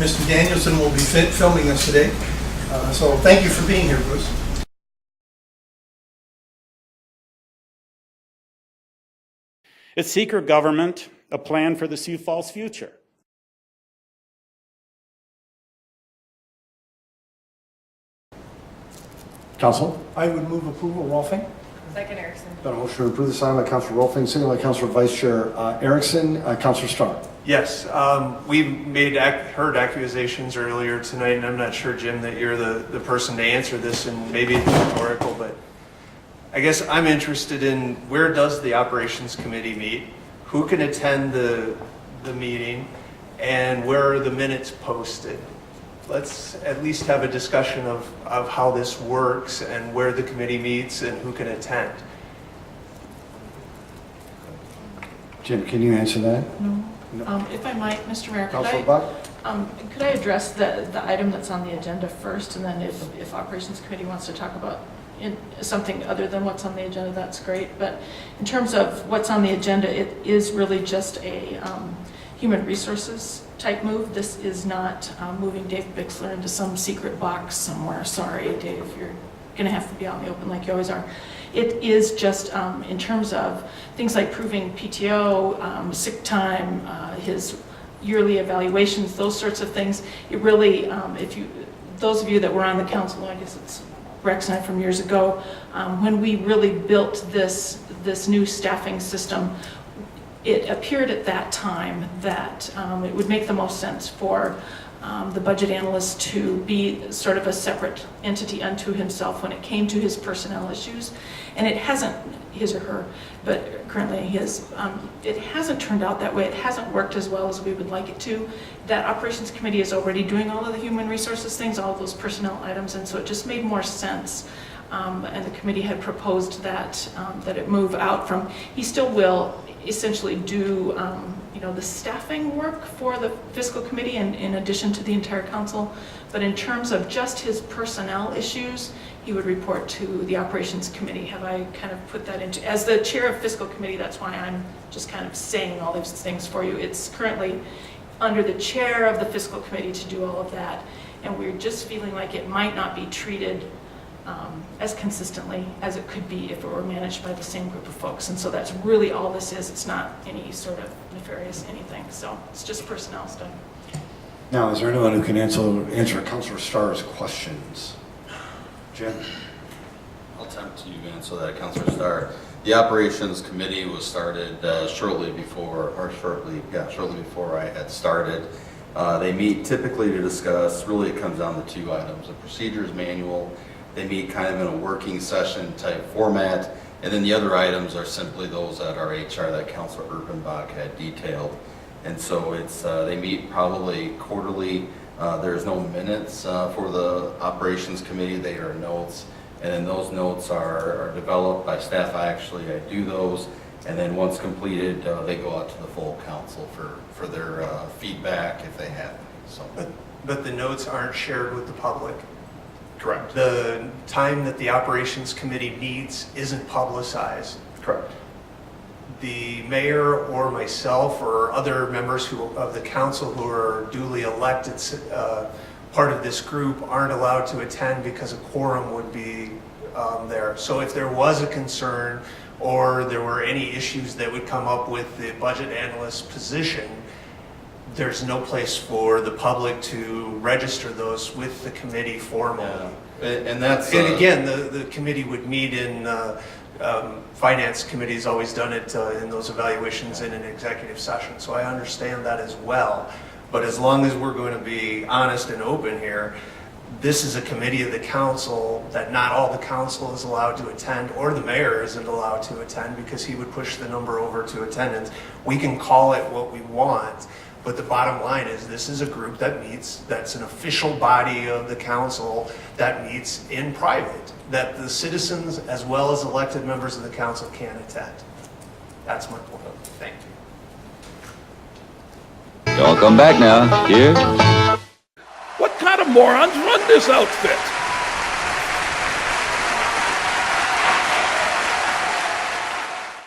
Mr. Danielson will be filming us today. So thank you for being here, Bruce. Is secret government a plan for the Sioux Falls future? Council? I would move approval. Rolfing? Second, Erickson. Got a motion to approve this item by Councilor Rolfing, second by Councilor Vice Chair Erickson. Councilor Starr? Yes, we heard accusations earlier tonight, and I'm not sure, Jim, that you're the person to answer this, and maybe it's rhetorical, but I guess I'm interested in where does the Operations Committee meet? Who can attend the meeting? And where are the minutes posted? Let's at least have a discussion of how this works and where the committee meets and who can attend. Jim, can you answer that? No. If I might, Mr. Mayor, Councilor Buck? could I address the item that's on the agenda first, and then if Operations Committee wants to talk about something other than what's on the agenda, that's great. But in terms of what's on the agenda, it is really just a human resources type move. This is not moving Dave Bixler into some secret box somewhere. Sorry, Dave, you're going to have to be out in the open like you always are. It is just in terms of things like proving PTO, sick time, his yearly evaluations, those sorts of things. It really, those of you that were on the council, I guess it's Rex and I from years ago, when we really built this new staffing system, it appeared at that time that it would make the most sense for the budget analyst to be sort of a separate entity unto himself when it came to his personnel issues. And it hasn't, his or her, but currently his, it hasn't turned out that way. It hasn't worked as well as we would like it to. That Operations Committee is already doing all of the human resources things, all of those personnel items, and so it just made more sense. And the committee had proposed that that it move out from, he still will essentially do the staffing work for the fiscal committee in addition to the entire council, but in terms of just his personnel issues, he would report to the Operations Committee. Have I kind of put that into, as the chair of fiscal committee, that's why I'm just kind of saying all these things for you. It's currently under the chair of the fiscal committee to do all of that, and we're just feeling like it might not be treated as consistently as it could be if it were managed by the same group of folks. And so that's really all this is. It's not any sort of nefarious anything. So it's just personnel stuff. Now, is there anyone who can answer Councilor Starr's questions? Jim? I'll attempt to answer that, Councilor Starr. The Operations Committee was started shortly before I had started. They meet typically to discuss, really it comes down to two items, a procedures manual. They meet kind of in a working session type format, and then the other items are simply those at our HR that Councilor Erpenbach had detailed. And so it's they meet probably quarterly. There's no minutes for the Operations Committee. They are notes, and then those notes are developed by staff. I do those, and then once completed, they go out to the full council for their feedback if they have any. So, But the notes aren't shared with the public. correct. The time that the Operations Committee meets isn't publicized. Correct. The mayor or myself or other members of the council who are duly elected part of this group aren't allowed to attend because a quorum would be there. So if there was a concern or there were any issues that would come up with the budget analyst position, there's no place for the public to register those with the committee formally. Yeah. And that's and again, the committee would meet in finance committee's always done it in those evaluations in an executive session. So I understand that as well. But as long as we're going to be honest and open here, this is a committee of the council that not all the council is allowed to attend, or the mayor isn't allowed to attend because he would push the number over to attendance. We can call it what we want, but the bottom line is this is a group that meets, that's an official body of the council that meets in private, that the citizens as well as elected members of the council can attend. That's my point. Thank you. Y'all come back now. Here. What kind of morons run this outfit?